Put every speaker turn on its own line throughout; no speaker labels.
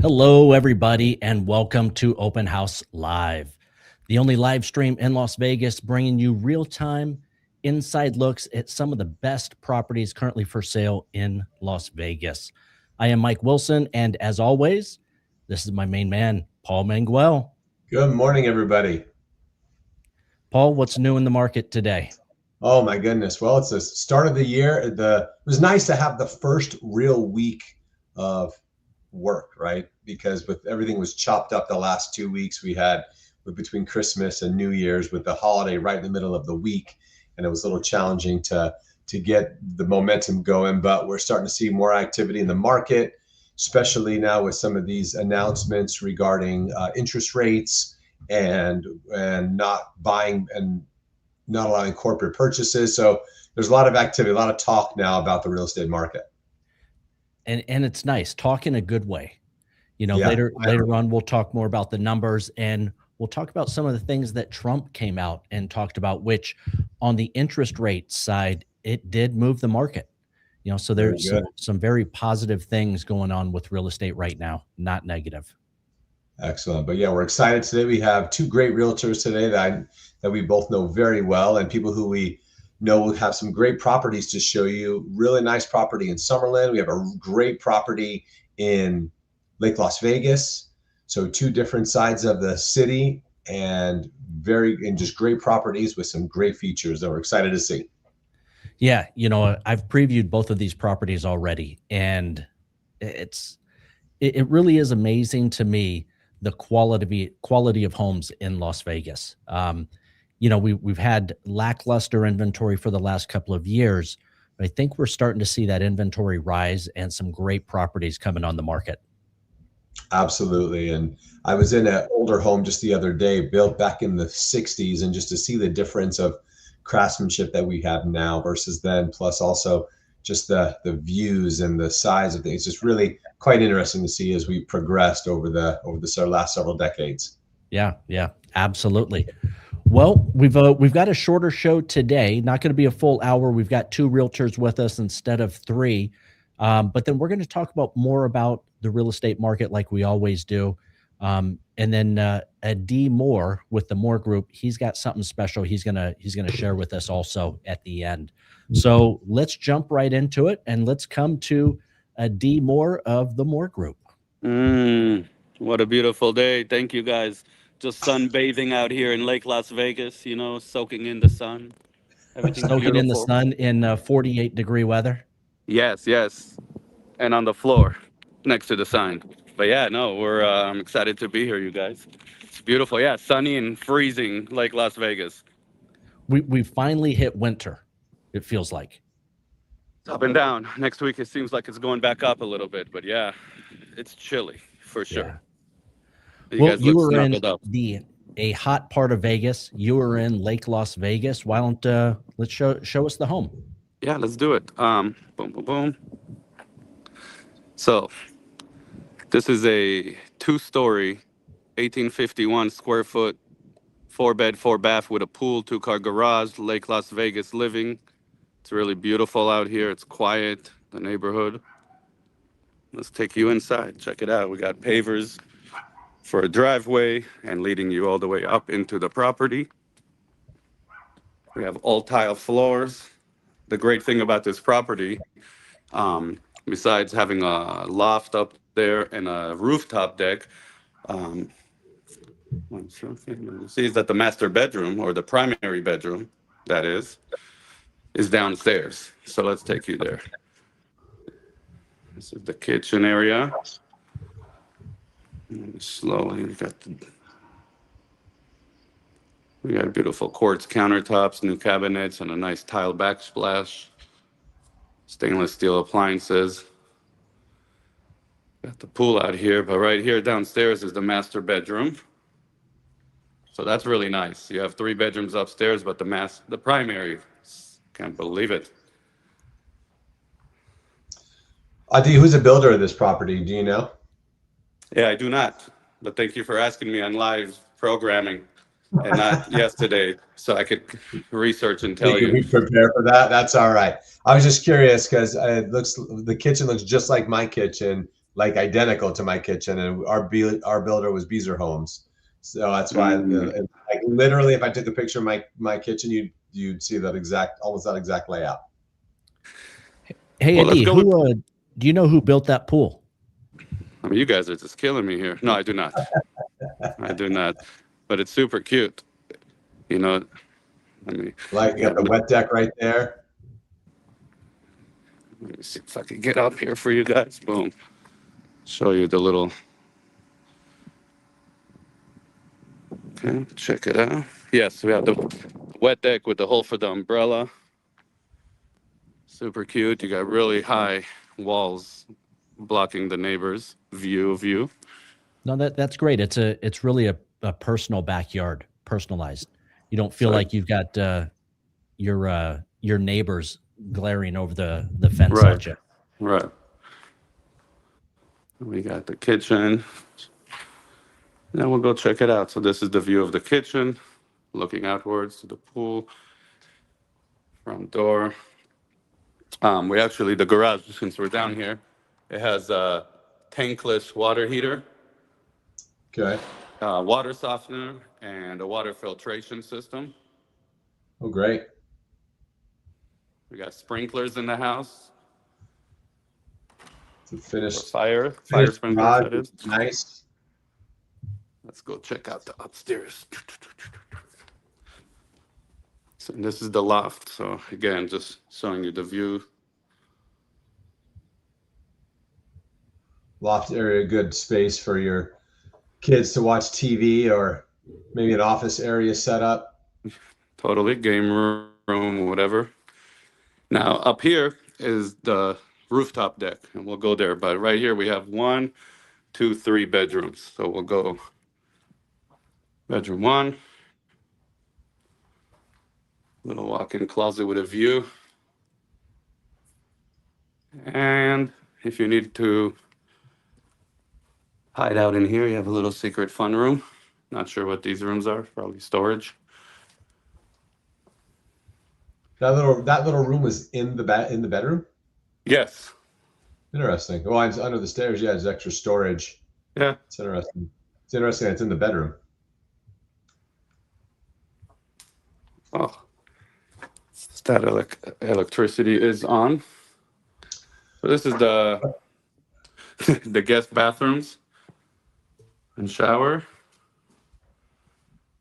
Hello, everybody, and welcome to Open House Live, the only live stream in Las Vegas bringing you real-time inside looks at some of the best properties currently for sale in Las Vegas. I am Mike Wilson, and as always, this is my main man, Paul Manguel.
Good morning, everybody.
Paul, what's new in the market today?
Oh my goodness. Well, it's the start of the year. It was nice to have the first real week of work, right? Because with everything was chopped up the last 2 weeks we had between Christmas and New Year's with the holiday right in the middle of the week. And it was a little challenging to get the momentum going, but we're starting to see more activity in the market, especially now with some of these announcements regarding interest rates and not buying and not allowing corporate purchases. So there's a lot of activity, a lot of talk now about the real estate market.
And it's nice, talk in a good way. You know,
Yeah.
later on, we'll talk more about the numbers, and we'll talk about some of the things that Trump came out and talked about, which on the interest rate side, it did move the market. You know, so there's some very positive things going on with real estate right now, not negative.
Excellent. But yeah, we're excited today. We have two great realtors today that we both know very well, and people who we know will have some great properties to show you. Really nice property in Summerlin. We have a great property in Lake Las Vegas. So two different sides of the city and just great properties with some great features that we're excited to see.
Yeah, you know, I've previewed both of these properties already, and it really is amazing to me the quality of homes in Las Vegas. You know, we've had lackluster inventory for the last couple of years, but I think we're starting to see that inventory rise and some great properties coming on the market.
Absolutely. And I was in an older home just the other day, built back in the 60s, and just to see the difference of craftsmanship that we have now versus then, plus also just the views and the size of things. It's just really quite interesting to see as we progressed over the last several decades.
Yeah, absolutely. Well, we've got a shorter show today, not going to be a full hour. We've got two realtors with us instead of three. But then we're going to talk more about the real estate market like we always do. And then D Mor with the Mor Group, he's got something special he's gonna share with us also at the end. So let's jump right into it, and let's come to D Mor of the Mor Group.
What a beautiful day. Thank you, guys. Just sunbathing out here in Lake Las Vegas, you know, soaking in the sun.
Soaking in the sun in 48-degree weather.
Yes. And on the floor next to the sign. But yeah, no, I'm excited to be here, you guys. It's beautiful. Yeah, sunny and freezing Lake Las Vegas.
We finally hit winter, it feels like.
It's up and down. Next week, it seems like it's going back up a little bit. But yeah, it's chilly for sure.
Yeah.
Well,
you were in a hot part of Vegas. You were in Lake Las Vegas. Why don't let's show us the home?
Yeah, let's do it. Boom, boom, boom. So this is a 2-story, 1851 square foot, 4-bed, 4-bath with a pool, 2-car garage, Lake Las Vegas living. It's really beautiful out here. It's quiet, the neighborhood. Let's take you inside. Check it out. We got pavers for a driveway and leading you all the way up into the property. We have all tile floors. The great thing about this property, besides having a loft up there and a rooftop deck, see is that the master bedroom, or the primary bedroom, that is downstairs. So let's take you there. This is the kitchen area. Slowly, we got beautiful quartz countertops, new cabinets, and a nice tile backsplash. Stainless steel appliances. Got the pool out here, but right here downstairs is the master bedroom. So that's really nice. You have 3 bedrooms upstairs, but the primary, can't believe it.
Adi, who's the builder of this property? Do you know?
Yeah, I do not. But thank you for asking me on live programming and not yesterday, so I could research and tell you.
We prepare for that. That's all right. I was just curious because the kitchen looks just like my kitchen. like identical to my kitchen, and our builder was Beazer Homes, so that's why like literally, if I took a picture of my kitchen, you'd see almost that exact layout.
Hey,
Well, let's
Eddie,
go with.
do you know who built that pool?
I mean, you guys are just killing me here. No, I do not. I do not. But it's super cute. You know, I mean,
Like you got the wet deck right there.
let me see if I can get up here for you guys. Boom. Show you the little. Okay, check it out. Yes, we have the wet deck with the hole for the umbrella. Super cute. You got really high walls blocking the neighbor's view of you.
No, that's great. It's really a personal backyard, personalized. You don't feel like you've got your neighbors glaring over the fence
Right.
at you.
Right. We got the kitchen. Now we'll go check it out. So this is the view of the kitchen, looking outwards to the pool, front door. We actually, the garage, since we're down here, it has a tankless water heater,
Okay.
water softener, and a water filtration system.
Oh, great.
We got sprinklers in the house.
It's a finished
Fire
finished
sprinklers,
garage.
that is.
Nice.
Let's go check out the upstairs. So this is the loft. So again, just showing you the view.
Loft area, good space for your kids to watch TV, or maybe an office area set up.
Totally, game room, whatever. Now up here is the rooftop deck, and we'll go there. But right here we have 1, 2, 3 bedrooms. So we'll go bedroom 1, little walk-in closet with a view. And if you need to hide out in here, you have a little secret fun room. Not sure what these rooms are, probably storage.
That little room was in the bedroom.
Yes.
Interesting. Well, it's under the stairs. Yeah, there's extra storage.
Yeah.
It's interesting. It's interesting. It's in the bedroom.
Oh, that electricity is on. So this is the the guest bathrooms and shower,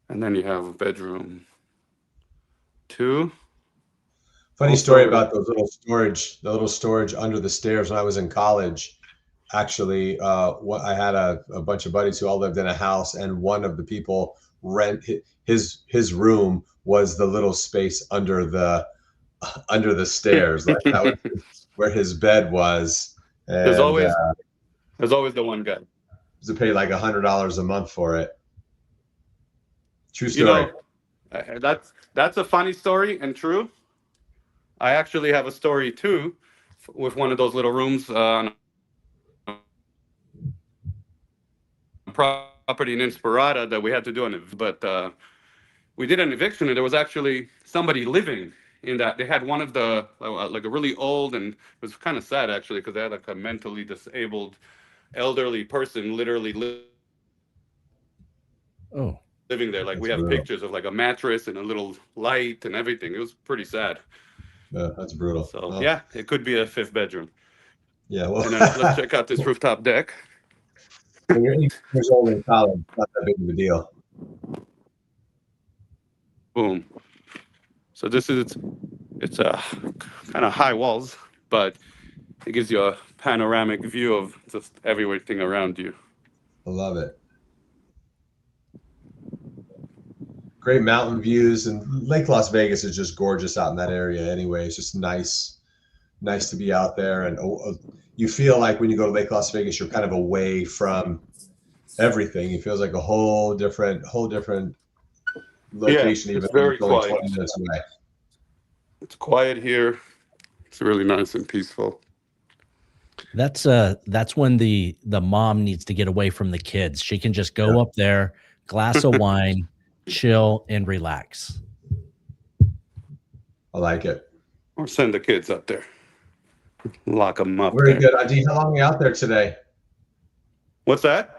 and then you have bedroom 2.
Funny
Also-
story about the little storage under the stairs. When I was in college, actually, I had a bunch of buddies who all lived in a house, and one of the people his room was the little space under the stairs. Like that was where his bed was. And,
There's always the one guy.
to pay like $100 a month for it. True story.
You know, that's a funny story and true. I actually have a story too, with one of those little rooms on a property in Inspirata that we had to do but we did an eviction, and there was actually somebody living in that. They had one of the like a really old, and it was kind of sad actually, because they had like a mentally disabled elderly person literally living there. Like we have pictures of like a mattress and a little light and everything. It was pretty sad.
Yeah, that's brutal.
So yeah, it could be a 5th bedroom.
Yeah, well,
And then let's check out this rooftop deck.
when you're 8 years old in college, it's not that big of a deal.
Boom. So this is, it's a kind of high walls, but it gives you a panoramic view of just everything around you.
I love it. Great mountain views, and Lake Las Vegas is just gorgeous out in that area anyway. It's just nice to be out there, and you feel like when you go to Lake Las Vegas, you're kind of away from everything. It feels like a whole different location.
Yeah,
even
it's very
only
quiet.
20 minutes away.
It's quiet here. It's really nice and peaceful.
That's when the mom needs to get away from the kids. She can just go up there, glass of wine, chill and relax.
I like it.
Or send the kids up there. Lock them up.
Very
there.
good. Adi, how long are you out there today?
What's that?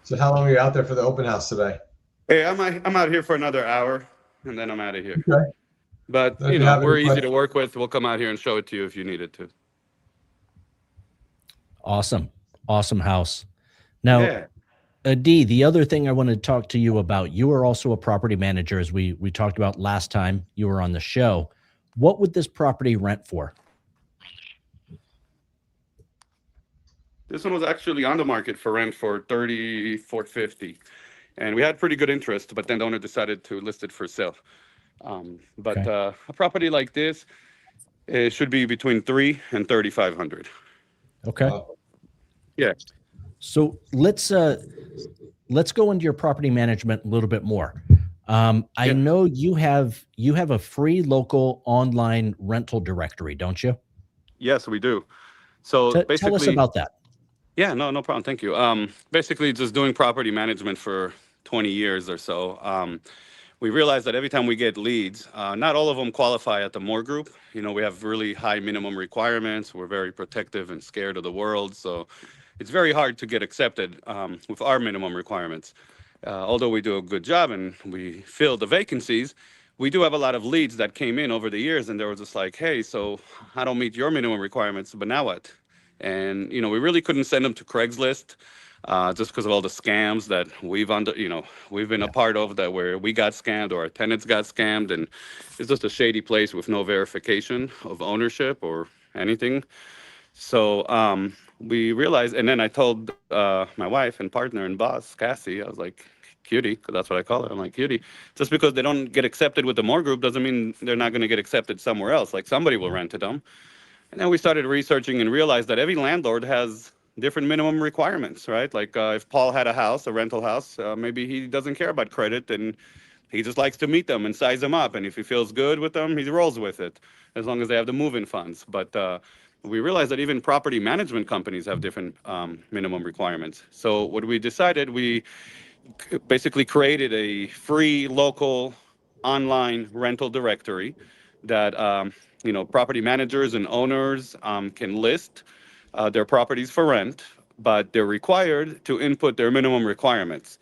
So how long are you out there for the open house today?
Hey, I'm out here for another hour, and then I'm out of here.
Okay.
But
If you have any
we're easy to
questions,
work with. We'll come out here and show it to you if you needed to.
Awesome. Awesome house. Now,
Yeah.
Dee, the other thing I wanted to talk to you about, you are also a property manager, as we talked about last time you were on the show. What would this property rent for?
This one was actually on the market for rent for $34.50, and we had pretty good interest. But then the owner decided to list it for sale. But
Okay.
a property like this, it should be between $300 and $3,500.
Okay.
Yeah.
So let's go into your property management a little bit more. I
Yeah.
know you have a free local online rental directory, don't you?
Yes, we do. So
Tell us
basically,
about that.
yeah, no problem. Thank you. Basically, just doing property management for 20 years or so. We realized that every time we get leads, not all of them qualify at the Mor Group. We have really high minimum requirements. We're very protective and scared of the world. So it's very hard to get accepted with our minimum requirements. Although we do a good job and we fill the vacancies, we do have a lot of leads that came in over the years, and they were just like, hey, so I don't meet your minimum requirements, but now what? And we really couldn't send them to Craigslist just because of all the scams that we've been a part of, that where we got scammed or our tenants got scammed, and it's just a shady place with no verification of ownership or anything. So we realized, and then I told my wife and partner and boss, Cassie, I was like, cutie, because that's what I call her. I'm like, cutie, just because they don't get accepted with the Mor Group doesn't mean they're not going to get accepted somewhere else. Like, somebody will rent to them. And then we started researching and realized that every landlord has different minimum requirements, right? Like if Paul had a house, a rental house, maybe he doesn't care about credit and he just likes to meet them and size them up. And if he feels good with them, he rolls with it, as long as they have the move-in funds. But we realized that even property management companies have different minimum requirements. So what we decided, we basically created a free local online rental directory that property managers and owners can list their properties for rent, but they're required to input their minimum requirements.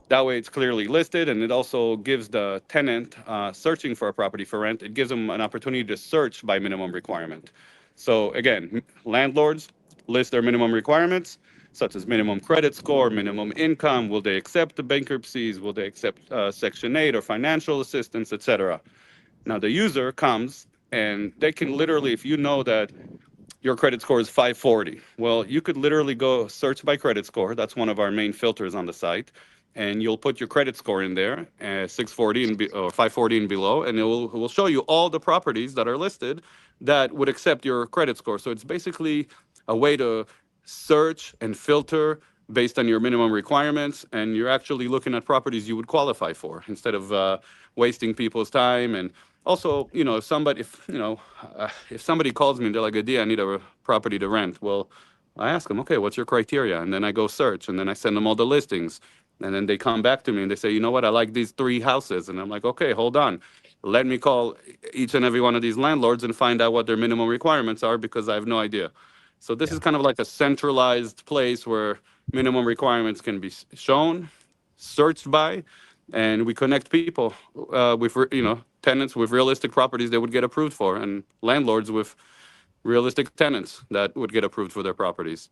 That way it's clearly listed, and it also gives the tenant searching for a property for rent, it gives them an opportunity to search by minimum requirement. So again, landlords list their minimum requirements, such as minimum credit score, minimum income, will they accept the bankruptcies, will they accept Section 8 or financial assistance, etc. Now the user comes and they can literally, if you know that your credit score is 540, well, you could literally go search by credit score. That's one of our main filters on the site. And you'll put your credit score in there, 640 or 540 and below, and it will show you all the properties that are listed that would accept your credit score. So it's basically a way to search and filter based on your minimum requirements, and you're actually looking at properties you would qualify for instead of wasting people's time. And also, if somebody calls me and they're like, "Idea, I need a property to rent," well, I ask them, "Okay, what's your criteria?" And then I go search, and then I send them all the listings. And then they come back to me and they say, "You know what? I like these 3 houses." And I'm like, "Okay, hold on. Let me call each and every one of these landlords and find out what their minimum requirements are, because I have no idea." So this is kind of like a centralized place where minimum requirements can be shown, searched by, and we connect people with tenants with realistic properties they would get approved for, and landlords with realistic tenants that would get approved for their properties.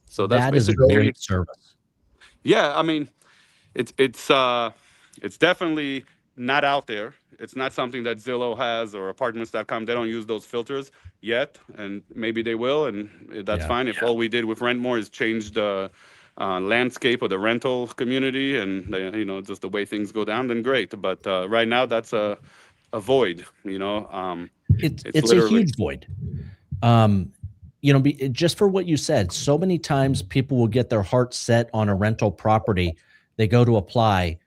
So that's
That is a
basically,
great service.
yeah. I mean, it's definitely not out there. It's not something that Zillow has or apartments.com. They don't use those filters yet, and maybe they will, and that's
Yeah.
fine. If all we did with Rentmore is change the landscape of the rental community and just the way things go down, then great. But right now, that's a void. It's
It's a
literally.
huge void. Just for what you said, so many times people will get their heart set on a rental property. They go to apply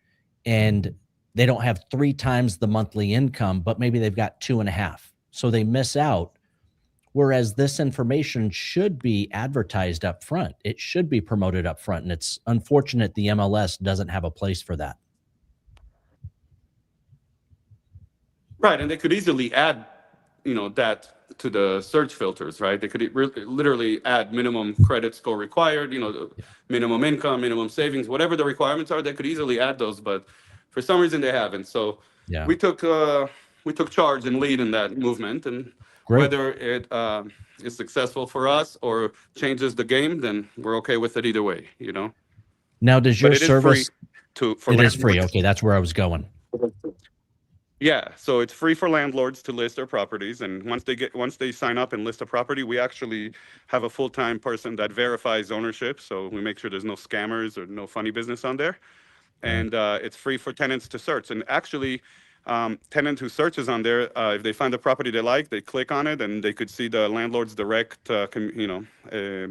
and they don't have 3 times the monthly income, but maybe they've got 2.5. So they miss out. Whereas this information should be advertised up front. It should be promoted up front. And it's unfortunate the MLS doesn't have a place for that.
Right, and they could easily add that to the search filters, right? They could literally add minimum credit score required, the minimum income, minimum savings, whatever the requirements are. They could easily add those, but for some reason they haven't. So
Yeah.
we took charge and lead in that movement, and
Great.
whether it is successful for us or changes the game, then we're okay with it either way.
Now, does your
But it is free
service?
for
It is free.
landlords.
Okay, that's where I was going.
Yeah, so it's free for landlords to list their properties, and once they sign up and list a property, we actually have a full-time person that verifies ownership. So we make sure there's no scammers or no funny business on there, and it's free for tenants to search. And actually, tenant who searches on there, if they find a property they like, they click on it, and they could see the landlord's direct,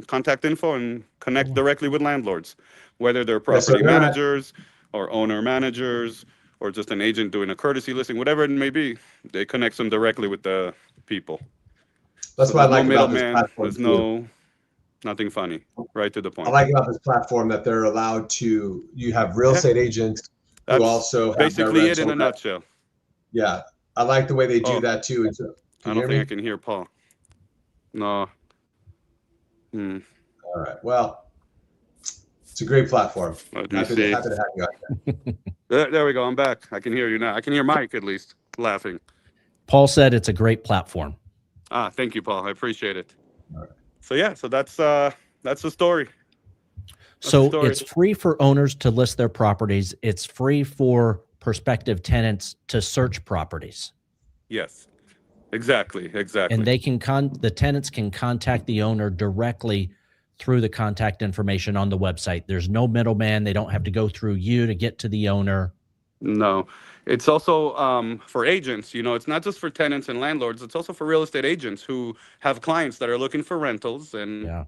contact info and connect directly with landlords, whether they're property managers or owner managers, or just an agent doing a courtesy listing, whatever it may be, they connect them directly with the people.
That's what I like about this platform.
There's nothing funny, right to the point.
I like about this platform that they're allowed to, you have real estate agents who also have
basically it in a nutshell.
Yeah, I like the way they do that too.
I don't think I can hear Paul. No.
All right, well, it's a great platform.
Let me see.
Happy to have you out there.
There we go. I'm back. I can hear you now. I can hear Mike at least laughing.
Paul said it's a great platform.
Thank you, Paul. I appreciate it.
All right.
So yeah, so that's the story.
It's free for owners to list their properties. It's free for prospective tenants to search properties.
Yes, exactly.
And they can the tenants can contact the owner directly through the contact information on the website. There's no middleman. They don't have to go through you to get to the owner.
No, it's also for agents. It's not just for tenants and landlords. It's also for real estate agents who have clients that are looking for rentals. And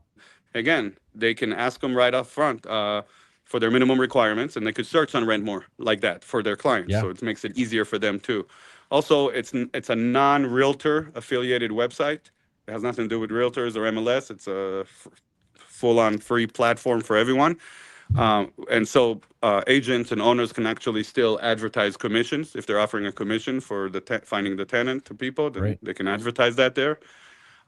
again, they can ask them right up front for their minimum requirements, and they could search on Rentmore like that for their clients. So it makes it easier for them too. Also, it's a non-realtor affiliated website. It has nothing to do with realtors or MLS. It's a full-on free platform for everyone. And so agents and owners can actually still advertise commissions. If they're offering a commission for finding the tenant to people, then they can advertise that there.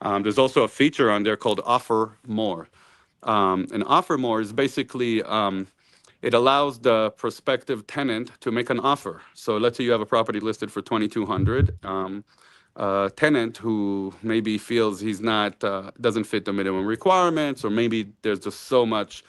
There's also a feature on there called Offer More. And Offer More is basically, it allows the prospective tenant to make an offer. So let's say you have a property listed for $2,200. Tenant who maybe feels he's not doesn't fit the minimum requirements, or maybe there's just so much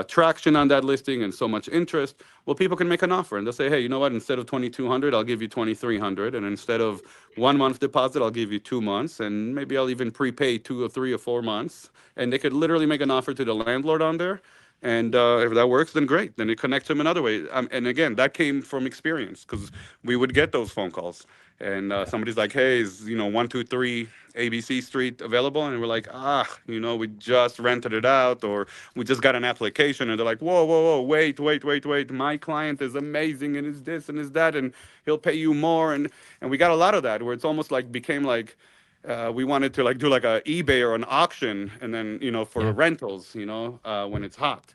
traction on that listing and so much interest. Well, people can make an offer and they'll say, hey, you know what, instead of $2,200, I'll give you $2,300, and instead of 1 month deposit, I'll give you 2 months, and maybe I'll even prepay 2 or 3 or 4 months. And they could literally make an offer to the landlord on there. And if that works, then great. Then it connects them another way. And again, that came from experience, because we would get those phone calls. And somebody's like, hey, is 123 ABC Street available? And we're like, we just rented it out, or we just got an application. And they're like, whoa, wait. My client is amazing, and is this and is that, and he'll pay you more. And we got a lot of that, where it's almost like became like, we wanted to do like a eBay or an auction, and then for rentals, when it's hot.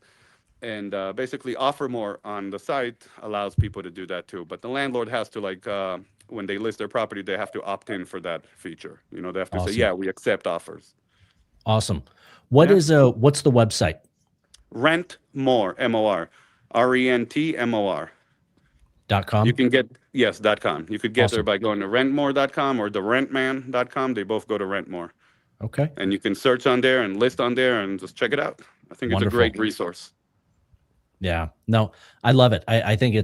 And basically Offer More on the site allows people to do that too. But the landlord has to when they list their property, they have to opt in for that feature. They have to say, yeah, we accept offers.
Awesome. What's the website?
Rentmore, M-O-R, R-E-N-T-M-O-R.
.com?
You can get, .com. You could get there by going to rentmore.com or therentman.com. They both go to Rentmore.
Okay.
And you can search on there and list on there and just check it out. I think it's a great resource.
Yeah, no, I love it. I think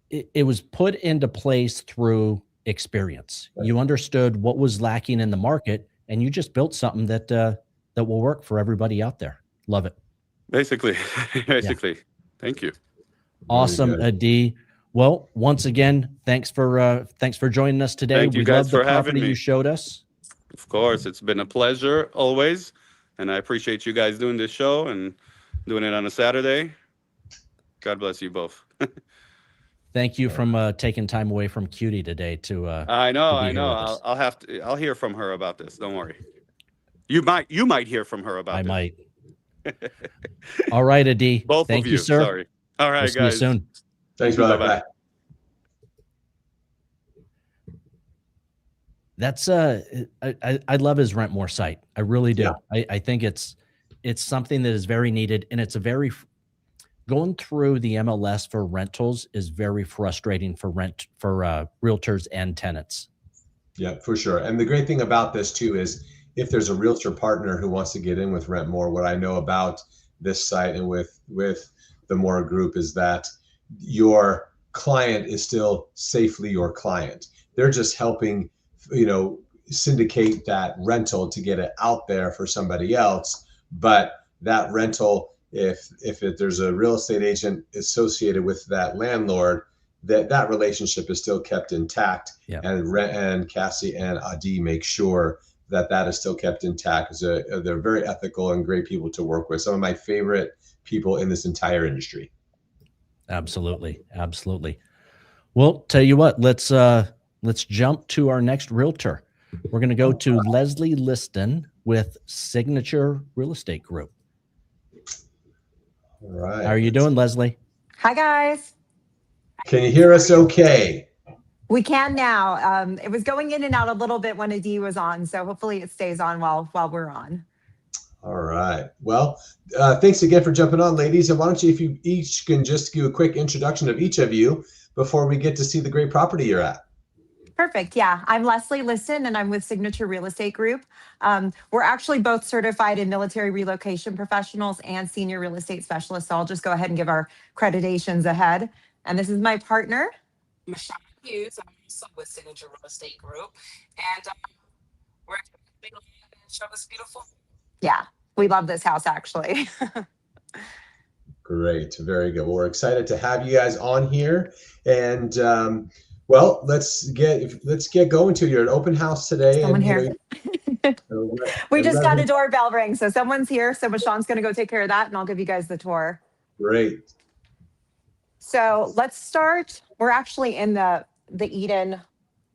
it was put into place through experience. You understood what was lacking in the market, and you just built something that will work for everybody out there. Love it.
Basically. Thank you.
Awesome, Adi. Well, once again, thanks for joining us today.
Thank you guys for having me.
We love the property you showed us.
Of course, it's been a pleasure always, and I appreciate you guys doing this show and doing it on a Saturday. God bless you both.
Thank you from taking time away from Cutie today to.
I know. I'll hear from her about this. Don't worry. You might hear from her about this.
I might. All right, Adi.
Both
Thank
of you.
you, sir.
Sorry. All right,
we'll
guys.
See you soon.
Thanks, brother. Bye.
That's I love his Rent More site. I really
Yeah.
do. I think it's something that is very needed, and it's a very going through the MLS for rentals is very frustrating for realtors and tenants.
Yeah, for sure. And the great thing about this too is if there's a realtor partner who wants to get in with Rent More, what I know about this site and with the Mor Group is that your client is still safely your client. They're just helping, syndicate that rental to get it out there for somebody else. But that rental, there's a real estate agent associated with that landlord, that relationship is still kept intact.
Yep.
And Cassie and Adi make sure that is still kept intact. They're very ethical and great people to work with. Some of my favorite people in this entire industry.
Absolutely. Absolutely. Well, tell you what, let's jump to our next realtor. We're going to go to Leslie Liston with Signature Real Estate Group.
All right.
How are you doing, Leslie?
Hi, guys.
Can you hear us okay?
We can now. It was going in and out a little bit when Adi was on, so hopefully it stays on while we're on.
All right. Well, thanks again for jumping on, ladies. And why don't you, if you each can just do a quick introduction of each of you before we get to see the great property you're at.
Perfect. Yeah, I'm Leslie Liston, and I'm with Signature Real Estate Group. We're actually both certified in military relocation professionals and senior real estate specialists. So I'll just go ahead and give our accreditations ahead. And this is my partner,
Michelle Hughes. I'm also with Signature Real Estate Group, and we're going to show this beautiful.
Yeah, we love this house actually.
Great, very good. Well, we're excited to have you guys on here, and well, let's get going to your open house today.
Someone
and,
here. We just got a doorbell ring, so someone's here. So Michonne's going to go take care of that, and I'll give you guys the tour.
Great.
So let's start. We're actually in the Eden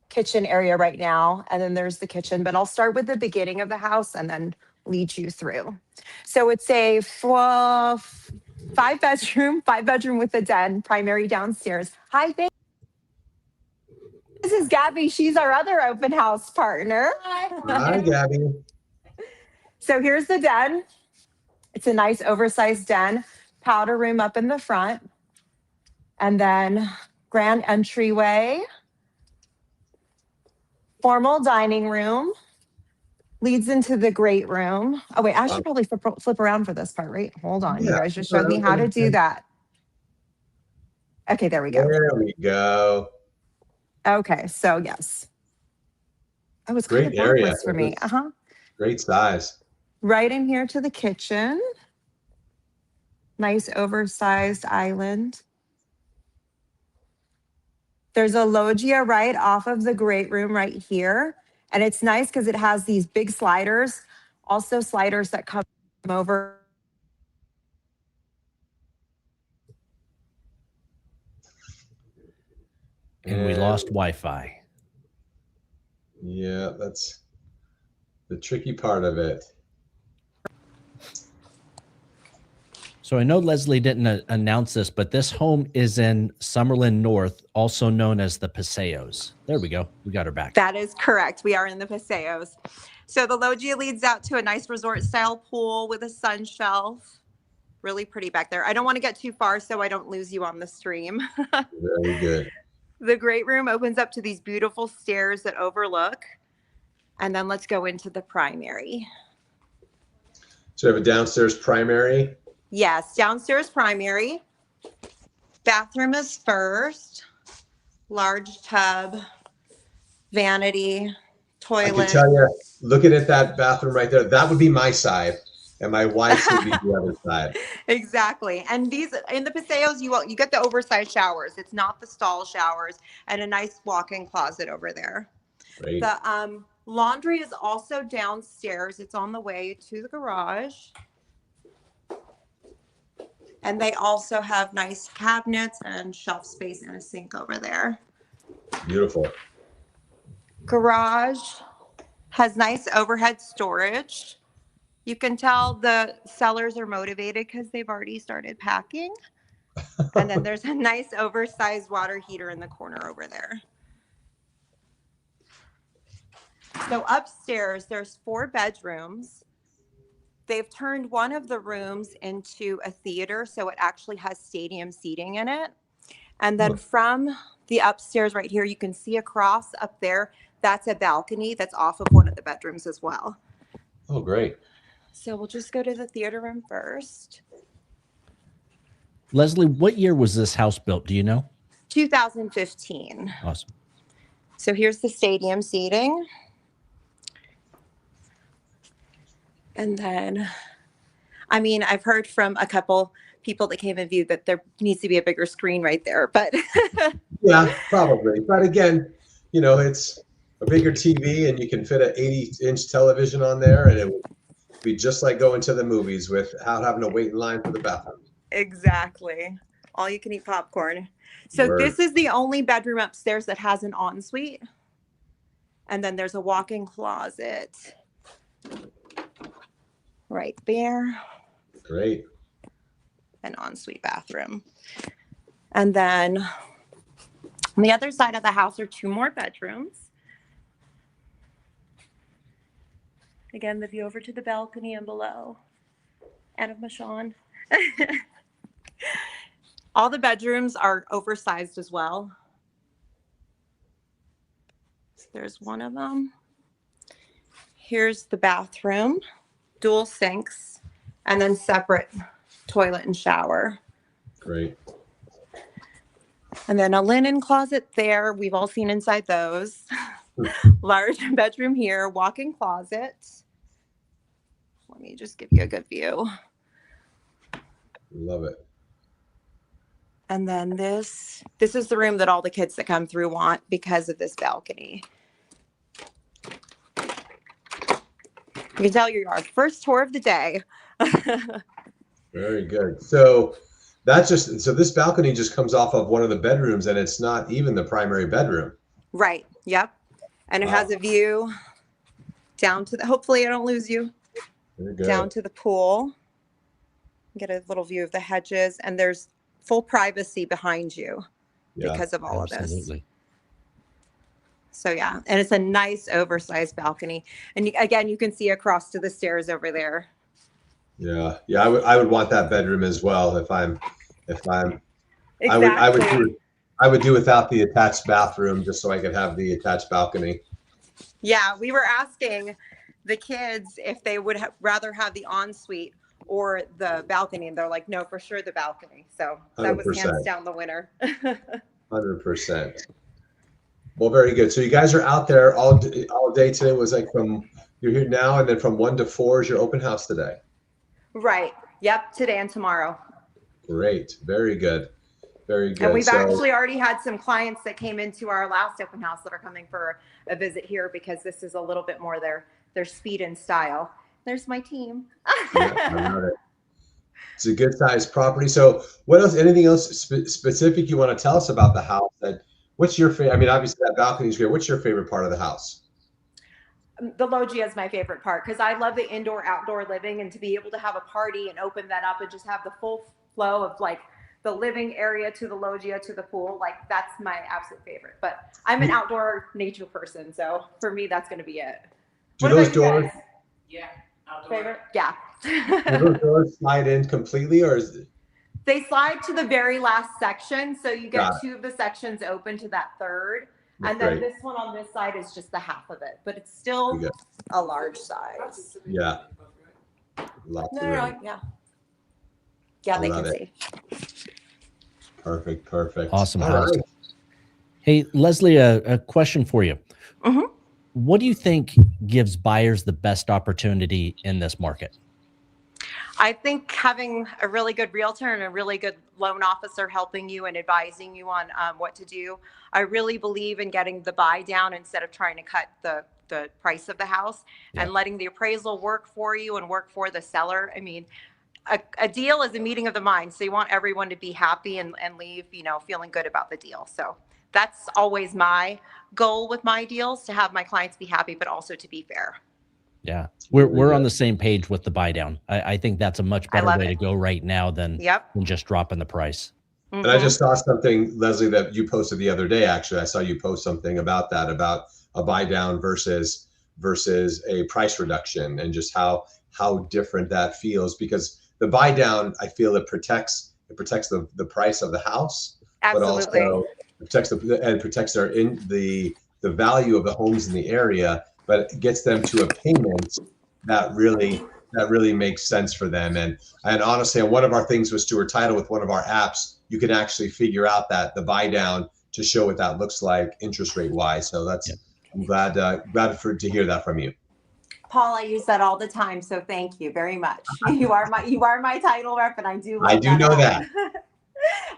kitchen area right now, and then there's the kitchen, but I'll start with the beginning of the house and then lead you through. So it's a five bedroom with a den, primary downstairs. Hi, this is Gabby. She's our other open house partner.
Hi, Gabby.
So here's the den. It's a nice oversized den, powder room up in the front, and then grand entryway, formal dining room, leads into the great room. Oh wait, I should probably flip around for this part, right? Hold on, you guys just showed me how to do that. Okay, there we go.
There we go.
Okay, so yes. Oh, it's
Great
kind of
area
backwards for me.
Great size.
Right in here to the kitchen. Nice oversized island. There's a loggia right off of the great room right here. And it's nice because it has these big sliders, also sliders that come over.
And we lost Wi-Fi.
Yeah, that's the tricky part of it.
So I know Leslie didn't announce this, but this home is in Summerlin North, also known as the Paseos. There we go. We got her back.
That is correct. We are in the Paseos. So the loggia leads out to a nice resort style pool with a sun shelf. Really pretty back there. I don't want to get too far so I don't lose you on the stream.
Very good.
The great room opens up to these beautiful stairs that overlook. And then let's go into the primary.
So we have a downstairs primary.
Yes, downstairs primary. Bathroom is first. Large tub, vanity, toilet.
I can tell you, looking at that bathroom right there, that would be my side, and my wife's would be the other side.
Exactly. And these in the Paseos, you get the oversized showers. It's not the stall showers, and a nice walk-in closet over there.
Great.
The laundry is also downstairs. It's on the way to the garage. And they also have nice cabinets and shelf space and a sink over there.
Beautiful.
Garage has nice overhead storage. You can tell the sellers are motivated because they've already started packing. And then there's a nice oversized water heater in the corner over there. So upstairs, there's 4 bedrooms. They've turned one of the rooms into a theater, so it actually has stadium seating in it. And then from the upstairs right here, you can see across up there, that's a balcony that's off of one of the bedrooms as well.
Oh, great.
So we'll just go to the theater room first.
Leslie, what year was this house built? Do you know?
2015.
Awesome.
So here's the stadium seating. And then, I mean, I've heard from a couple people that came and viewed that there needs to be a bigger screen right there, but
Yeah, probably. But again, you know, it's a bigger TV and you can fit an 80-inch television on there, and it would be just like going to the movies without having to wait in line for the bathroom.
exactly. All you can eat popcorn. So
Word.
this is the only bedroom upstairs that has an ensuite. And then there's a walk-in closet right there.
Great.
An ensuite bathroom. And then on the other side of the house are 2 more bedrooms. Again, the view over to the balcony and below. And of Michonne. All the bedrooms are oversized as well. So there's one of them. Here's the bathroom, dual sinks, and then separate toilet and shower.
Great.
And then a linen closet there. We've all seen inside those. Large bedroom here, walk-in closet. Let me just give you a good view.
Love it.
And then this is the room that all the kids that come through want because of this balcony. You can tell you're our first tour of the day.
Very good. So this balcony just comes off of one of the bedrooms, and it's not even the primary bedroom.
Right. Yep. And it has a view down to the, hopefully I don't lose you,
Very good.
down to the pool. Get a little view of the hedges, and there's full privacy behind you because of all of this.
Absolutely.
So yeah, and it's a nice oversized balcony. And again, you can see across to the stairs over there.
Yeah. Yeah. I would want that bedroom as well if I'm
Exactly.
I would do without the attached bathroom just so I could have the attached balcony.
Yeah, we were asking the kids if they would rather have the ensuite or the balcony, and they're like, no, for sure the balcony. So that was
100%.
hands down the winner.
100%. Well, very good. So you guys are out there all day today. Was like you're here now, and then from 1 to 4 is your open house today.
Right. Yep. Today and tomorrow.
Great. Very good. Very good.
And we've actually already had some clients that came into our last open house that are coming for a visit here because this is a little bit more their speed and style. There's my team.
Yeah, I love it. It's a good sized property. So what else, anything else specific you want to tell us about the house? What's your favorite? I mean, obviously that balcony is great. What's your favorite part of the house?
The loggia is my favorite part because I love the indoor outdoor living, and to be able to have a party and open that up and just have the full flow of like the living area to the loggia to the pool. Like that's my absolute favorite, but I'm an outdoor nature person. So for me, that's going to be it.
Do those doors,
Yeah. Outdoor.
Favorite? Yeah.
do those doors slide in completely, or is it?
They slide to the very last section. So you get
Got it.
2 of the sections open to that third.
That's
And then
great.
this one on this side is just the half of it, but it's still
Okay.
a large size.
Yeah. Lots of room.
Yeah. Yeah, they
love
can
it.
see.
Perfect.
Awesome
All
house.
right.
Hey, Leslie, a question for you.
Mhm.
What do you think gives buyers the best opportunity in this market?
I think having a really good realtor and a really good loan officer helping you and advising you on what to do. I really believe in getting the buy down instead of trying to cut the price of the house and letting the appraisal work for you and work for the seller. I mean, a deal is a meeting of the mind. So you want everyone to be happy and leave, feeling good about the deal. So that's always my goal with my deals, to have my clients be happy, but also to be fair.
Yeah, we're on the same page with the buy down. I think that's a much better
love
way
it.
to go right now than just dropping the price.
And I just saw something, Leslie, that you posted the other day. Actually, I saw you post something about that, about a buy down versus versus a price reduction, and just how different that feels. Because the buy down, I feel it protects the price of the house,
Absolutely.
but also protects the value of the homes in the area, but it gets them to a payment that really makes sense for them. And honestly, one of our things with Stewart Title, with one of our apps, you can actually figure out that the buy down to show what that looks like interest rate wise. So that's, I'm glad to hear that from you.
Paul, I use that all the time, so thank you very much. You are my title rep, and I do
know that.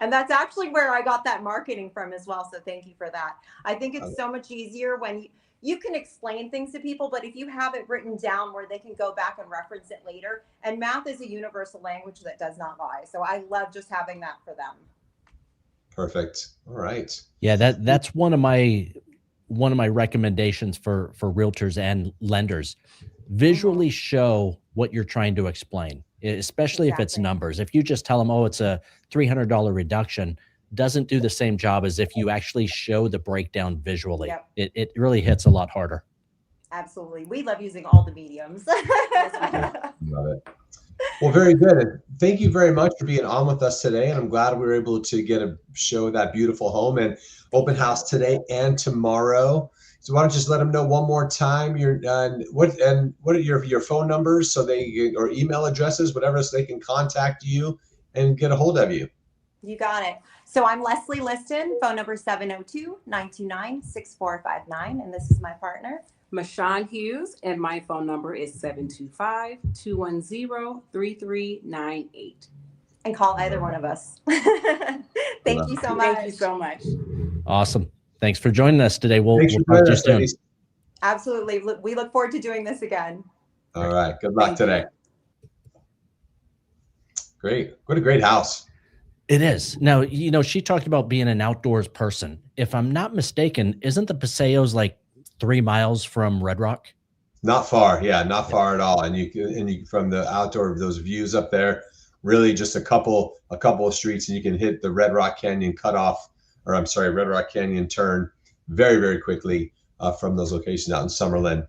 And that's actually where I got that marketing from as well. So thank you for that. I think it's so much easier when you can explain things to people, but if you have it written down where they can go back and reference it later, and math is a universal language that does not lie. So I love just having that for them.
Perfect. All right.
Yeah, that's one of my recommendations for realtors and lenders. Visually show what you're trying to explain, especially if it's numbers. If you just tell them, oh, it's a $300 reduction, doesn't do the same job as if you actually show the breakdown visually.
Yep.
It really hits a lot harder.
Absolutely. We love using all the mediums.
Love it. Well, very good. Thank you very much for being on with us today. And I'm glad we were able to get a show of that beautiful home and open house today and tomorrow. So why don't you just let them know one more time what are your phone numbers, so or email addresses, whatever, so they can contact you and get a hold of you.
You got it. So I'm Leslie Liston, phone number 702-929-6459. And this is my partner,
Mashawn Hughes, and my phone number is 725-210-3398.
and call either one of us. Thank you so much.
Thank you so much.
Awesome. Thanks for joining us today. We'll talk to you soon.
Absolutely. We look forward to doing this again.
All right. Good luck today. Great. What a great house.
It is. Now, she talked about being an outdoors person. If I'm not mistaken, isn't the Paseos like 3 miles from Red Rock?
Not far. Yeah, not far at all. And you from the outdoor, those views up there, really just a couple of streets, and you can hit the Red Rock Canyon Red Rock Canyon turn very, very quickly from those locations out in Summerlin.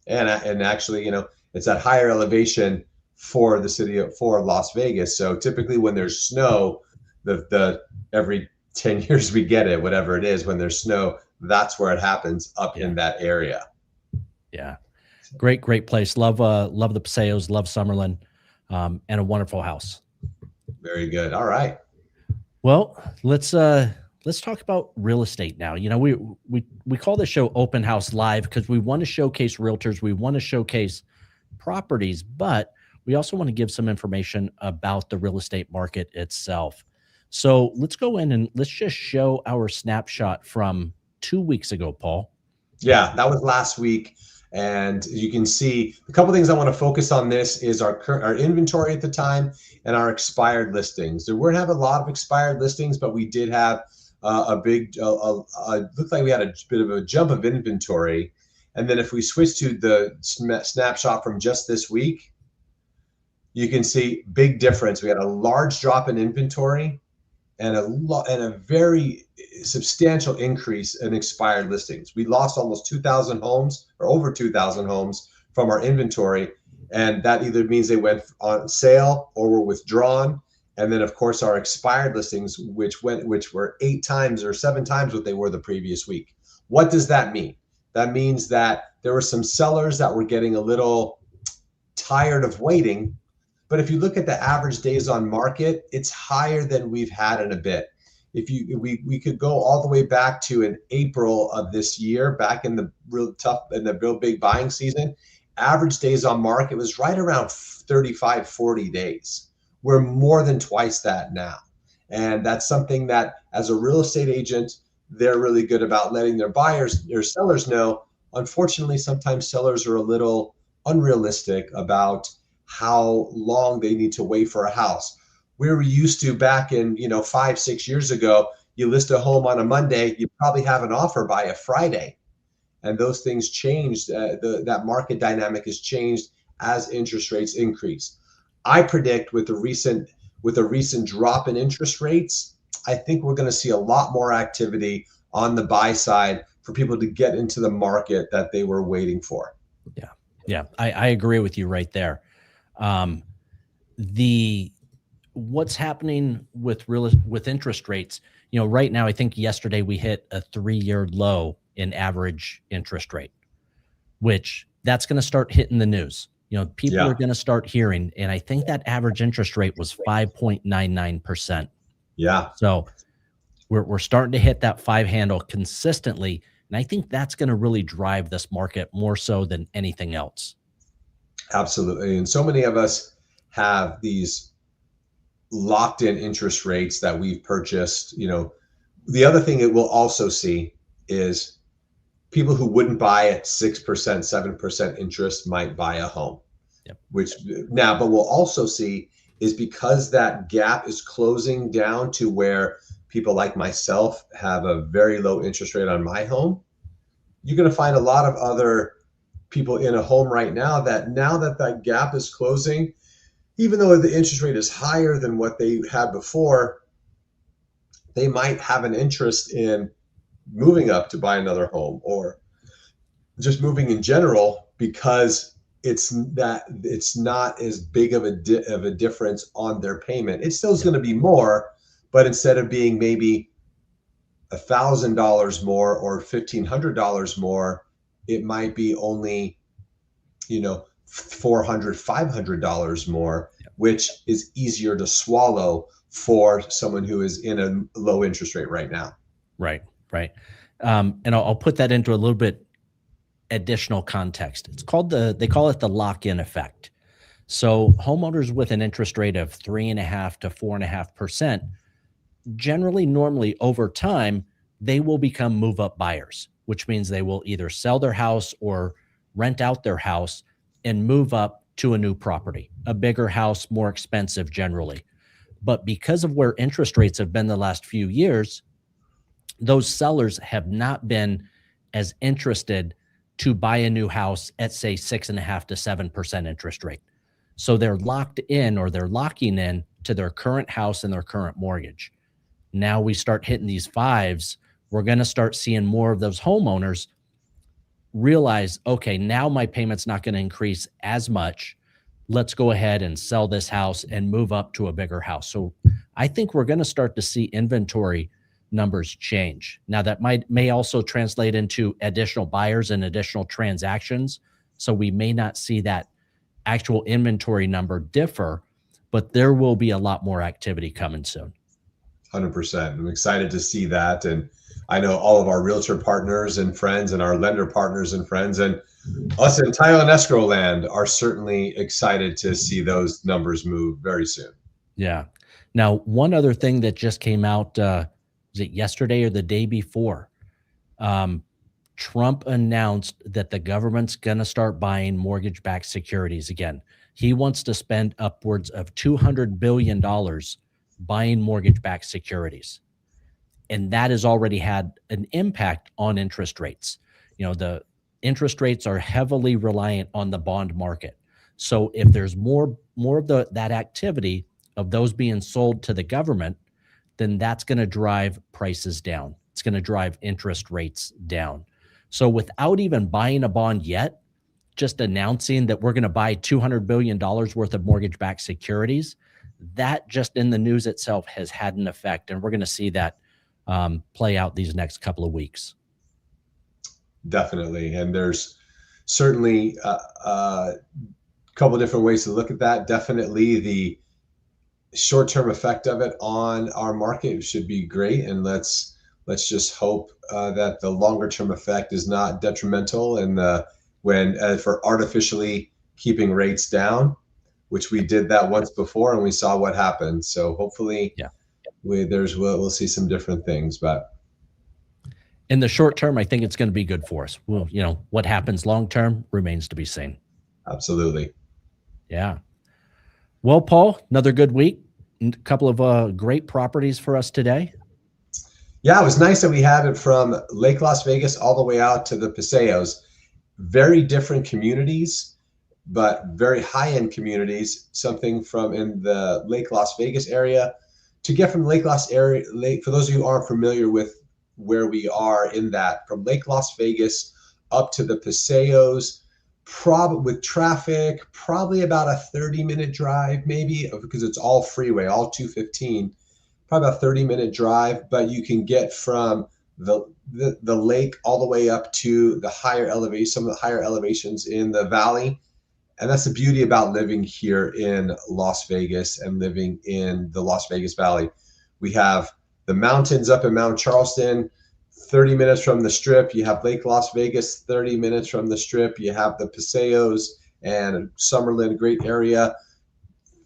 And actually, it's at higher elevation for Las Vegas. So typically when there's snow, the every 10 years we get it, whatever it is, when there's snow, that's where it happens up in that area.
Yeah. Great place. Love the Paseos, love Summerlin, and a wonderful house.
Very good. All right.
Well, let's talk about real estate now. We call this show Open House Live because we want to showcase realtors, we want to showcase properties, but we also want to give some information about the real estate market itself. So let's go in and let's just show our snapshot from 2 weeks ago, Paul.
Yeah, that was last week. And you can see a couple things I want to focus on. This is our inventory at the time and our expired listings. There weren't have a lot of expired listings, but we did have looked like we had a bit of a jump of inventory. And then if we switch to the snapshot from just this week, you can see big difference. We had a large drop in inventory and a very substantial increase in expired listings. We lost almost 2,000 homes, or over 2,000 homes, from our inventory, and that either means they went on sale or were withdrawn. And then, of course, our expired listings, which were 8 times or 7 times what they were the previous week. What does that mean? That means that there were some sellers that were getting a little tired of waiting. But if you look at the average days on market, it's higher than we've had in a bit. We could go all the way back to in April of this year, back in the real big buying season. Average days on market was right around 35, 40 days. We're more than twice that now. And that's something that, as a real estate agent, they're really good about letting their sellers know. Unfortunately, sometimes sellers are a little unrealistic about how long they need to wait for a house. We were used to back in 5-6 years ago, you list a home on a Monday, you probably have an offer by a Friday. And those things changed. That market dynamic has changed as interest rates increase. I predict with the recent drop in interest rates, I think we're going to see a lot more activity on the buy side for people to get into the market that they were waiting for.
Yeah, I agree with you right there. Um, the what's happening with with interest rates, right now, I think yesterday we hit a 3-year low in average interest rate, which that's going to start hitting the news. People
Yeah.
are going to start hearing, and I think that average interest rate was 5.99%.
Yeah.
So we're starting to hit that 5 handle consistently, and I think that's going to really drive this market more so than anything else.
Absolutely. And so many of us have these locked in interest rates that we've purchased. The other thing that we'll also see is people who wouldn't buy at 6%, 7% interest might buy a home.
Yep.
But we'll also see is because that gap is closing down to where people like myself have a very low interest rate on my home, you're going to find a lot of other people in a home right now that gap is closing, even though the interest rate is higher than what they had before, they might have an interest in moving up to buy another home or just moving in general because it's not as big of a difference on their payment. It still is going to be more, but instead of being maybe $1,000 more or $1,500 more, it might be only, $400, $500 more, which is easier to swallow for someone who is in a low interest rate right now.
Right. And I'll put that into a little bit additional context. They call it the lock-in effect. So homeowners with an interest rate of 3.5 to 4.5%, normally over time, they will become move-up buyers, which means they will either sell their house or rent out their house and move up to a new property, a bigger house, more expensive generally. But because of where interest rates have been the last few years, those sellers have not been as interested to buy a new house at, say, 6.5 to 7% interest rate. So they're locked in, or they're locking in to their current house and their current mortgage. Now we start hitting these fives, we're going to start seeing more of those homeowners realize, okay, now my payment's not going to increase as much. Let's go ahead and sell this house and move up to a bigger house. So I think we're going to start to see inventory numbers change. Now that may also translate into additional buyers and additional transactions. So we may not see that actual inventory number differ, but there will be a lot more activity coming soon.
100%. I'm excited to see that. And I know all of our realtor partners and friends and our lender partners and friends and us in title and escrow land are certainly excited to see those numbers move very soon.
Yeah. Now, one other thing that just came out, was it yesterday or the day before? Trump announced that the government's going to start buying mortgage-backed securities again. He wants to spend upwards of $200 billion buying mortgage-backed securities. And that has already had an impact on interest rates. The interest rates are heavily reliant on the bond market. So if there's more of that activity of those being sold to the government, then that's going to drive prices down. It's going to drive interest rates down. So without even buying a bond yet, just announcing that we're going to buy $200 billion worth of mortgage-backed securities, that just in the news itself has had an effect. And we're going to see that play out these next couple of weeks.
Definitely. And there's certainly a couple of different ways to look at that. Definitely the short-term effect of it on our market should be great. And let's just hope that the longer-term effect is not detrimental. And for artificially keeping rates down, which we did that once before and we saw what happened. So hopefully, we'll see some different things, but
in the short term, I think it's going to be good for us. Well, what happens long term remains to be seen.
Absolutely.
Yeah. Well, Paul, another good week. A couple of great properties for us today.
Yeah, it was nice that we had it from Lake Las Vegas all the way out to the Paseos. Very different communities, but very high-end communities. Something from in the Lake Las Vegas area. To get from Lake, for those of you who aren't familiar with where we are in that, from Lake Las Vegas up to the Paseos, with traffic, probably about a 30-minute drive, maybe, because it's all freeway, all 215, probably about a 30-minute drive, but you can get from the lake all the way up to the higher elevation, some of the higher elevations in the valley. And that's the beauty about living here in Las Vegas and living in the Las Vegas Valley. We have the mountains up in Mount Charleston, 30 minutes from the Strip. You have Lake Las Vegas, 30 minutes from the Strip. You have the Paseos and Summerlin, great area,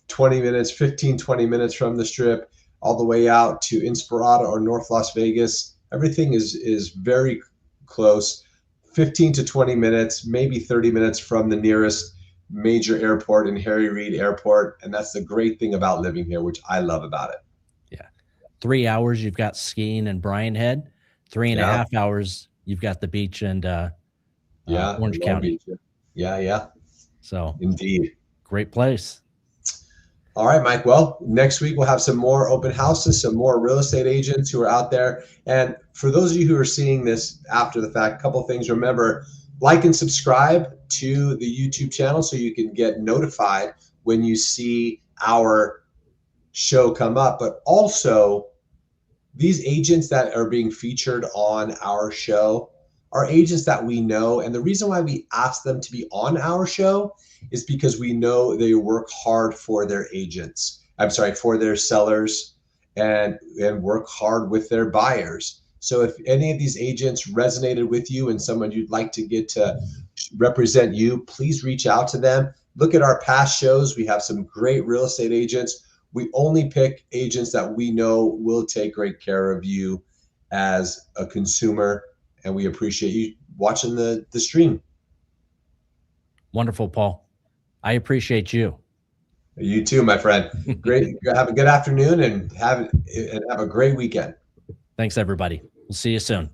20 minutes from the Strip, all the way out to Inspirada or North Las Vegas. Everything is very close, 15 to 20 minutes, maybe 30 minutes from the nearest major airport in Harry Reid Airport. And that's the great thing about living here, which I love about it.
Yeah. 3 hours, you've got skiing in Bryan Head. 3.5 hours, you've got the beach and Orange County.
Beach. Yeah.
So
indeed.
Great place.
All right, Mike. Well, next week we'll have some more open houses, some more real estate agents who are out there. And for those of you who are seeing this after the fact, a couple of things. Remember, like and subscribe to the YouTube channel so you can get notified when you see our show come up. But also, these agents that are being featured on our show are agents that we know. And the reason why we ask them to be on our show is because we know they work hard for their agents. For their sellers and work hard with their buyers. So if any of these agents resonated with you and someone you'd like to get to represent you, please reach out to them. Look at our past shows. We have some great real estate agents. We only pick agents that we know will take great care of you as a consumer, and we appreciate you watching the stream.
Wonderful, Paul. I appreciate you.
You too, my friend. Great. Have a good afternoon and have a great weekend.
Thanks, everybody. We'll see you soon.